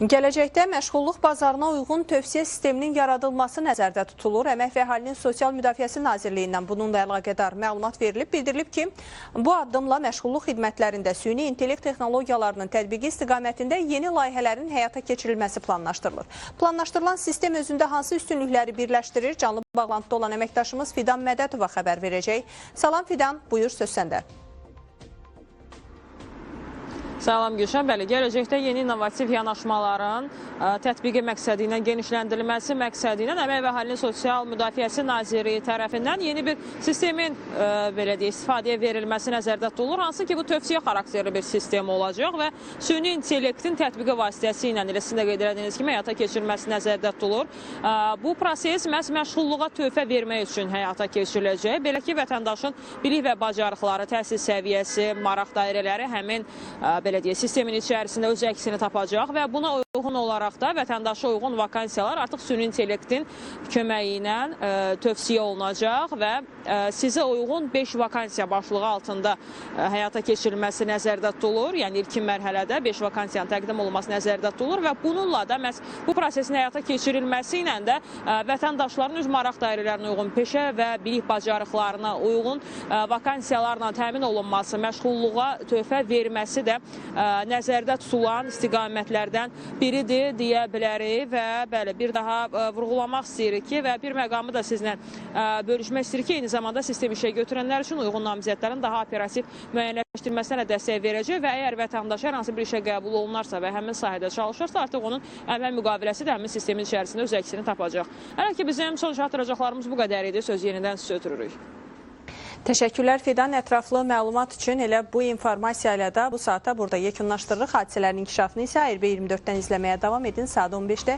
Gələcəkdə məşğulluq bazarına uyğun tövsiyə sisteminin yaradılması nəzərdə tutulur. Əmək və Əhalinin Sosial Müdafiəsi Nazirliyindən bununla əlaqədar məlumat verilib. Bildirilib ki, bu addımla məşğulluq xidmətlərində süni intellekt texnologiyalarının tətbiqi istiqamətində yeni layihələrin həyata keçirilməsi planlaşdırılır. Planlaşdırılan sistem özündə hansı üstünlükləri birləşdirir? Canlı bağlantıda olan əməkdaşımız Fidan Mədətova xəbər verəcək. Salam Fidan, buyur söz səndə. Salam Gülşən, bəli, gələcəkdə yeni innovativ yanaşmaların tətbiqi məqsədi ilə genişləndirilməsi məqsədi ilə Əmək və Əhalinin Sosial Müdafiəsi Nazirliyi tərəfindən yeni bir sistemin istifadəyə verilməsi nəzərdə tutulur. Hansı ki, bu tövsiyə xarakterli bir sistem olacaq və süni intellektin tətbiqi vasitəsi ilə sizin də qeyd etdiyiniz kimi həyata keçirilməsi nəzərdə tutulur. Bu proses məhz məşğulluğa töhfə vermək üçün həyata keçiriləcək. Belə ki, vətəndaşın bilik və bacarıqları, təhsil səviyyəsi, maraq dairələri həmin sistemin içərisində öz əksini tapacaq və buna uyğun olaraq da vətəndaşa uyğun vakansiyalar artıq süni intellektin köməyi ilə tövsiyə olunacaq və sizə uyğun 5 vakansiya başlığı altında həyata keçirilməsi nəzərdə tutulur. Yəni ilkin mərhələdə 5 vakansiyanın təqdim olunması nəzərdə tutulur və bununla da məhz bu prosesin həyata keçirilməsi ilə də vətəndaşların öz maraq dairələrinə uyğun peşə və bilik bacarıqlarına uyğun vakansiyalarla təmin olunması, məşğulluğa töhfə verməsi də nəzərdə tutulan istiqamətlərdən biridir deyə bilərik və bəli, bir daha vurğulamaq istəyirik ki, və bir məqamı da sizinlə bölüşmək istəyirik ki, eyni zamanda sistem işə götürənlər üçün uyğun namizədlərin daha operativ müəyyənləşdirilməsinə dəstək verəcək və əgər vətəndaş hər hansı bir işə qəbul olunarsa və həmin sahədə çalışırsa, artıq onun əmək müqaviləsi də həmin sistemin içərisində öz əksini tapacaq. Hələ ki, bizim son çatdıracaqlarımız bu qədər idi. Söz yenidən sizə ötürürük. Təşəkkürlər Fidan, ətraflı məlumat üçün. Elə bu informasiya ilə də bu saata burada yekunlaşdırırıq. Hadisələrin inkişafını isə ARB24-dən izləməyə davam edin. Saat 15-də